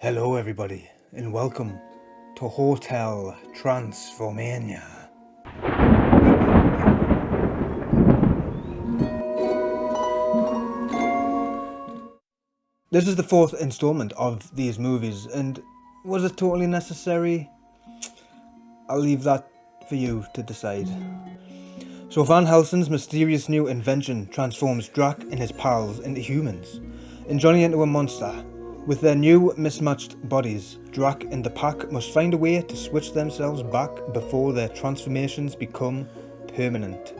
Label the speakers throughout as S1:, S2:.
S1: Hello everybody, and welcome to Hotel Transformania. This is the fourth installment of these movies, and was it totally necessary? I'll leave that for you to decide. So Van Helsing's mysterious new invention transforms Drac and his pals into humans, and Johnny into a monster. With their new mismatched bodies, Drac and the pack must find a way to switch themselves back before their transformations become permanent.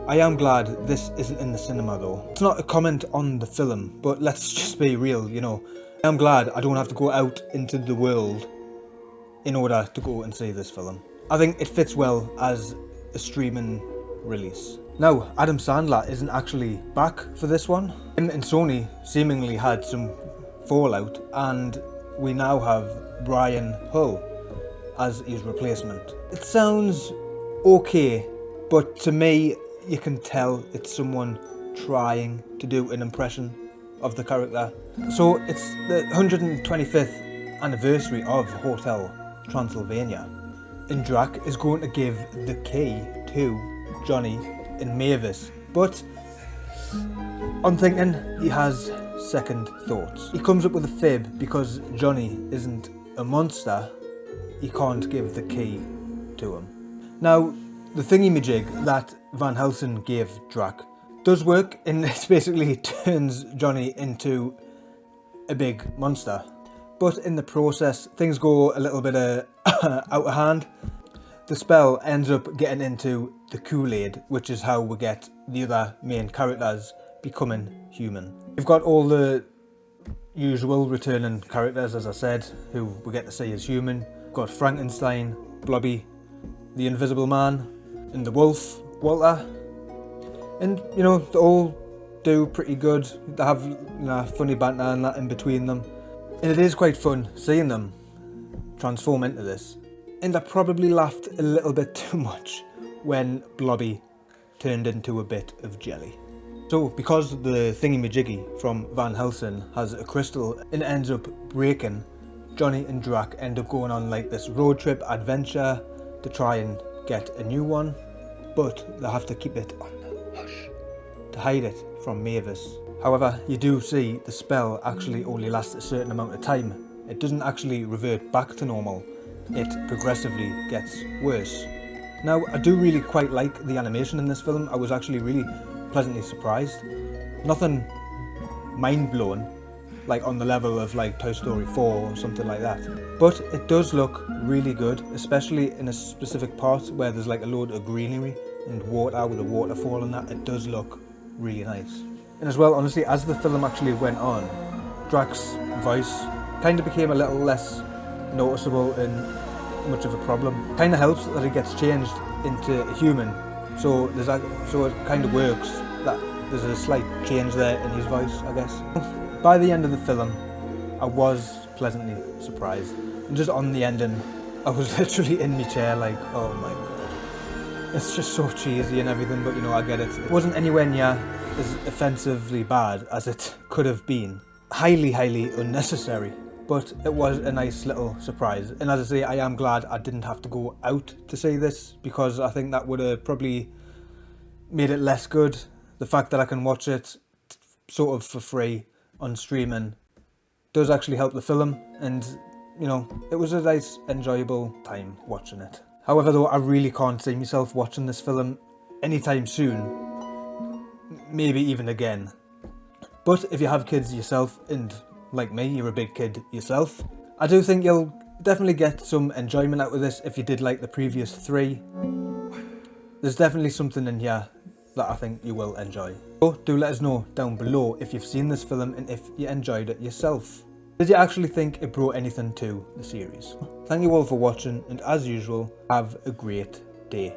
S1: I am glad this isn't in the cinema though. It's not a comment on the film, but let's just be real, I am glad I don't have to go out into the world in order to go and see this film. I think it fits well as a streaming release. Now, Adam Sandler isn't actually back for this one. Him and Sony seemingly had some fallout, and we now have Brian Hull as his replacement. It sounds okay, but to me you can tell it's someone trying to do an impression of the character. So it's the 125th anniversary of Hotel Transylvania, and Drac is going to give the key to Johnny and Mavis, but I'm thinking he has second thoughts. He comes up with a fib because Johnny isn't a monster, he can't give the key to him. Now, the thingy-majig that Van Helsing gave Drac does work, and it basically turns Johnny into a big monster. But in the process, things go a little bit out of hand. The spell ends up getting into the Kool-Aid, which is how we get the other main characters becoming human. We've got all the usual returning characters, as I said, who we get to see as human. We've got Frankenstein, Blobby, the Invisible Man, and the Wolf, Walter. And, they all do pretty good. They have, funny banter and that in between them. And it is quite fun seeing them transform into this. And I probably laughed a little bit too much when Blobby turned into a bit of jelly. So, because the thingy-majiggy from Van Helsing has a crystal and ends up breaking, Johnny and Drac end up going on like this road trip adventure to try and get a new one, but they have to keep it on the hush to hide it from Mavis. However, you do see the spell actually only lasts a certain amount of time. It doesn't actually revert back to normal, it progressively gets worse. Now, I do really quite like the animation in this film. I was actually really pleasantly surprised. Nothing mind-blowing, like on the level of like Toy Story 4 or something like that. But it does look really good, especially in a specific part where there's like a load of greenery and water with a waterfall and that. It does look really nice. And as well, honestly, as the film actually went on, Drac's voice kind of became a little less noticeable and much of a problem. Kind of helps that he gets changed into a human, so it kind of works that there's a slight change there in his voice, I guess. By the end of the film, I was pleasantly surprised, and just on the ending, I was literally in my chair like, oh my god, it's just so cheesy and everything, but I get it. It wasn't anywhere near as offensively bad as it could have been. Highly unnecessary. But it was a nice little surprise. And as I say, I am glad I didn't have to go out to see this, because I think that would have probably made it less good. The fact that I can watch it sort of for free on streaming does actually help the film. And, it was a nice, enjoyable time watching it. However, though, I really can't see myself watching this film anytime soon. Maybe even again. But if you have kids yourself, and like me, you're a big kid yourself, I do think you'll definitely get some enjoyment out of this if you did like the previous three. There's definitely something in here that I think you will enjoy. So do let us know down below if you've seen this film and if you enjoyed it yourself. Did you actually think it brought anything to the series? Thank you all for watching, and as usual, have a great day.